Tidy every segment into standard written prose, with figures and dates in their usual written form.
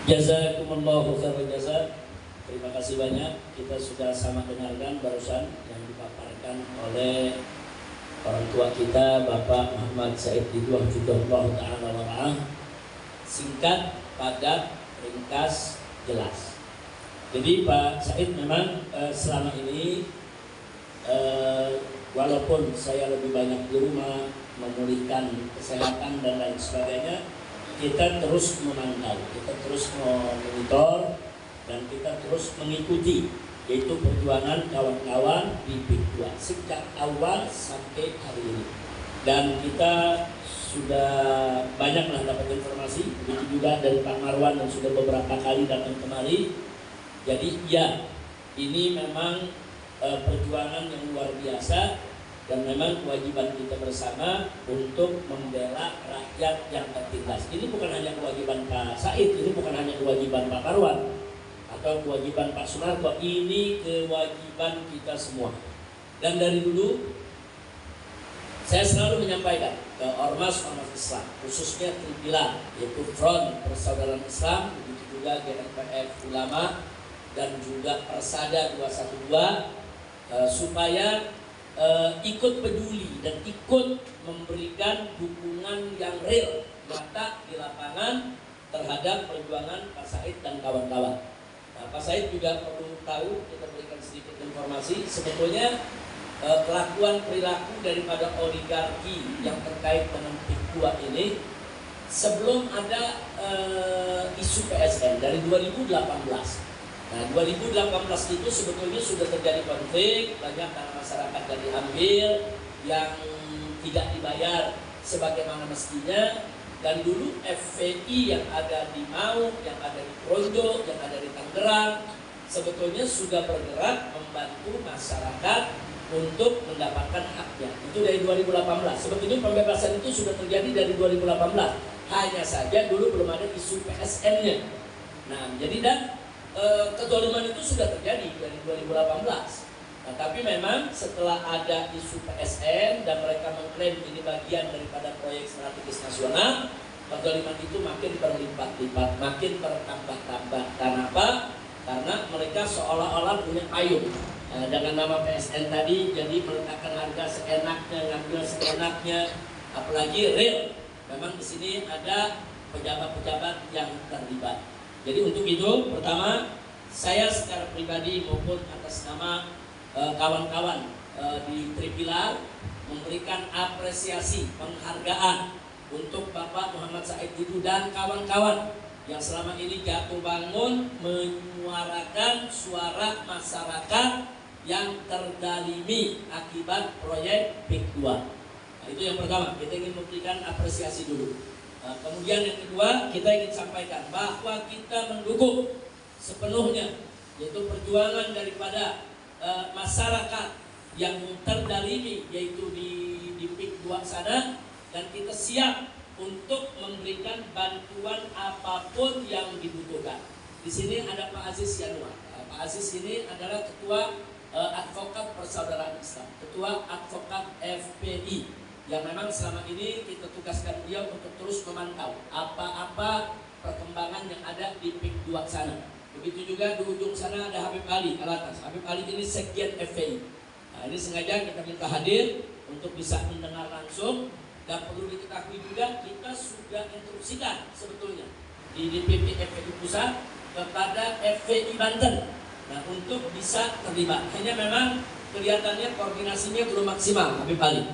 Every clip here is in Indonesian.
Jazakumullahu khairan jazak. Terima kasih banyak. Kita sudah sama dengarkan barusan yang dipaparkan oleh orang tua kita, Bapak Muhammad Said Didu Hafizahullah Ta'ala wara'ah. Singkat, padat, ringkas, jelas. Jadi Pak Said memang selama ini walaupun saya lebih banyak di rumah memulihkan kesehatan dan lain sebagainya, kita terus memantau, kita terus memonitor, dan kita terus mengikuti, yaitu perjuangan kawan-kawan di PIK 2 sejak awal sampai hari ini. Dan kita sudah banyaklah dapat informasi, begitu juga dari Pak Marwan yang sudah beberapa kali datang kemari. Jadi ya, ini memang perjuangan yang luar biasa. Dan memang kewajiban kita bersama untuk membela rakyat yang tertindas. Ini bukan hanya kewajiban Pak Said, ini bukan hanya kewajiban Pak Marwan atau kewajiban Pak Sunarto, ini kewajiban kita semua. Dan dari dulu saya selalu menyampaikan ke ormas-ormas Islam, khususnya Tripila, yaitu Front Persaudaraan Islam, begitu juga GNPF Ulama dan juga Persada 212, supaya ikut peduli dan ikut memberikan dukungan yang real, nyata di lapangan terhadap perjuangan Pak Said dan kawan-kawan. Nah, Pak Said juga perlu tahu, kita berikan sedikit informasi, sebetulnya kelakuan perilaku daripada oligarki yang terkait dengan PIK 2 ini sebelum ada isu PSN dari 2018. Nah, 2018 itu sebetulnya sudah terjadi konflik, banyak karena masyarakat yang diambil, yang tidak dibayar sebagaimana mestinya. Dan dulu FPI yang ada di Mauk, yang ada di Projo, yang ada di Tangerang, sebetulnya sudah bergerak membantu masyarakat untuk mendapatkan haknya. Itu dari 2018. Sebetulnya pembebasan itu sudah terjadi dari 2018. Hanya saja dulu belum ada isu PSN-nya. Nah, jadi dan kezaliman itu sudah terjadi dari 2018. Nah, tapi memang setelah ada isu PSN dan mereka mengklaim ini bagian daripada proyek strategis nasional, kezaliman itu makin berlipat-lipat, makin bertambah-tambah. Kenapa? Karena mereka seolah-olah punya payung. Dengan nama PSN tadi, jadi meletakkan harga seenaknya, ngambil seenaknya, apalagi real. Memang di sini ada pejabat-pejabat yang terlibat. Jadi untuk itu, pertama, saya secara pribadi maupun atas nama kawan-kawan di Tripilar memberikan apresiasi, penghargaan untuk Bapak Muhammad Said Didu dan kawan-kawan yang selama ini jatuh bangun menyuarakan suara masyarakat yang terdalimi akibat proyek PIK 2. Nah, itu yang pertama, kita ingin memberikan apresiasi dulu. Kemudian yang kedua, kita ingin sampaikan bahwa kita mendukung sepenuhnya, yaitu perjuangan daripada masyarakat yang terdalimi, yaitu di PIK 2 sana, dan kita siap untuk memberikan bantuan apapun yang dibutuhkan. Di sini ada Pak Aziz Yanuar. Pak Aziz ini adalah Ketua Advokat Persaudaraan Islam, Ketua Advokat FPI, yang memang selama ini kita tugaskan dia untuk terus memantau apa-apa perkembangan yang ada di PIK 2 sana. Begitu juga di ujung sana ada Habib Ali Alatas. Habib Ali ini Sekjen FPI. Nah, ini sengaja kita minta hadir untuk bisa mendengar langsung. Dan perlu diketahui juga, kita sudah instruksikan sebetulnya di DPP FPI Pusat kepada FPI Banten, nah, untuk bisa terlibat. Hanya memang kelihatannya koordinasinya belum maksimal, Habib Ali.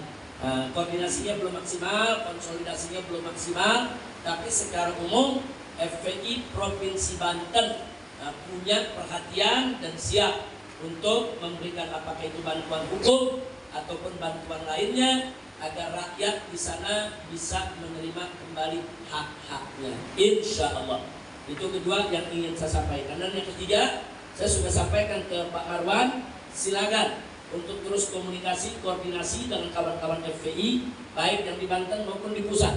Koordinasinya belum maksimal, konsolidasinya belum maksimal, tapi secara umum FPI Provinsi Banten punya perhatian dan siap untuk memberikan apakah itu bantuan hukum ataupun bantuan lainnya agar rakyat di sana bisa menerima kembali hak-haknya, insya Allah. Itu kedua yang ingin saya sampaikan. Dan yang ketiga, saya sudah sampaikan ke Pak Marwan, silakan untuk terus komunikasi, koordinasi dengan kawan-kawan FPI, baik yang di Banten maupun di pusat.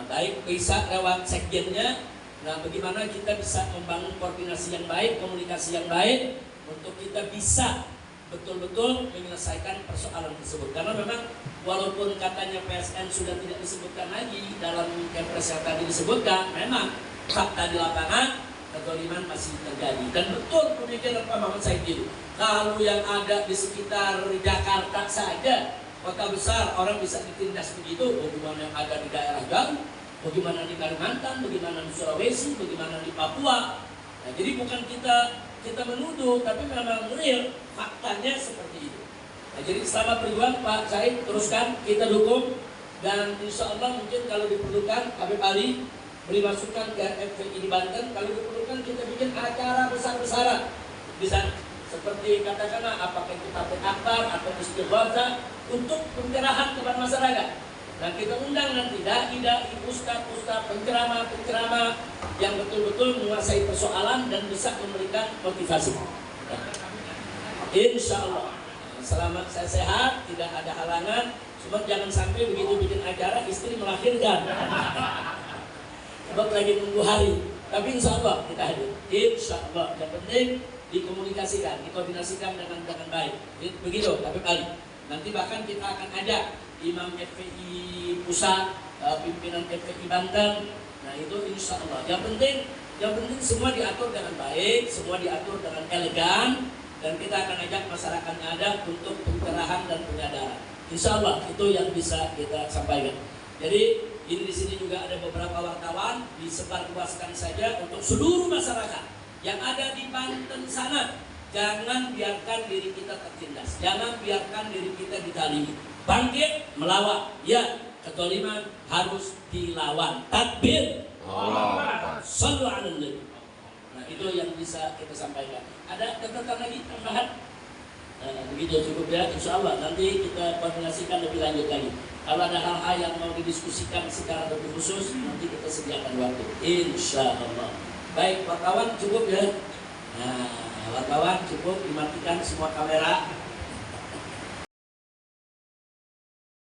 Baik bisa lewat sekjennya. Nah, bagaimana kita bisa membangun koordinasi yang baik, komunikasi yang baik, untuk kita bisa betul-betul menyelesaikan persoalan tersebut. Karena memang walaupun katanya PSN sudah tidak disebutkan lagi dalam Kepres yang tadi disebutkan, memang fakta di lapangan kezaliman masih terjadi. Dan betul pemikiran Pak Muhammad Said itu. Kalau yang ada di sekitar Jakarta saja, kota besar, orang bisa ditindas begitu, bagaimana yang ada di daerah jauh, bagaimana di Kalimantan, bagaimana di Sulawesi, bagaimana di Papua. Nah, jadi bukan kita menuduh, tapi memang real faktanya seperti itu. Nah, jadi selama berjuang Pak Said teruskan, kita dukung, dan insya Allah mungkin kalau diperlukan Habib Ali beri masukan ke FPI di Banten, kalau diperlukan kita bikin acara besar-besaran di sana, seperti katakanlah apakah itu tabligh akbar atau istighatsah untuk pencerahan kepada masyarakat. Nah, kita undang nanti dai-dai, ustaz-ustaz, penceramah-penceramah yang betul-betul menguasai persoalan dan bisa memberikan motivasi. Insya Allah, selama saya sehat, tidak ada halangan. Cuma jangan sampai begitu bikin acara istri melahirkan. Sebab lagi nunggu hari. Tapi insya Allah kita hadir. Insya Allah. Yang penting dikomunikasikan, dikoordinasikan dengan baik. Begitu, Habib Ali. Nanti bahkan kita akan ajak Imam FPI Pusat, pimpinan FPI Banten. Nah itu insya Allah. Yang penting semua diatur dengan baik, semua diatur dengan elegan, dan kita akan ajak masyarakat yang ada untuk pencerahan dan penyadaran. Insya Allah itu yang bisa kita sampaikan. Jadi ini di sini juga ada beberapa wartawan, disebarluaskan saja untuk seluruh masyarakat yang ada di Banten sana. Jangan biarkan diri kita tertindas, jangan biarkan diri kita dizalimi. Bangkit melawan, ya, kezaliman harus dilawan. Takbir, sallu ala nabi. Nah itu yang bisa kita sampaikan. Ada catatan lagi tambahan? Begitu cukup ya, insya Allah nanti kita koordinasikan lebih lanjut lagi. Kalau ada hal-hal yang mau didiskusikan secara lebih khusus, nanti kita sediakan waktu, insya Allah. Baik, wartawan cukup ya. Nah, wartawan cukup, dimatikan semua kamera.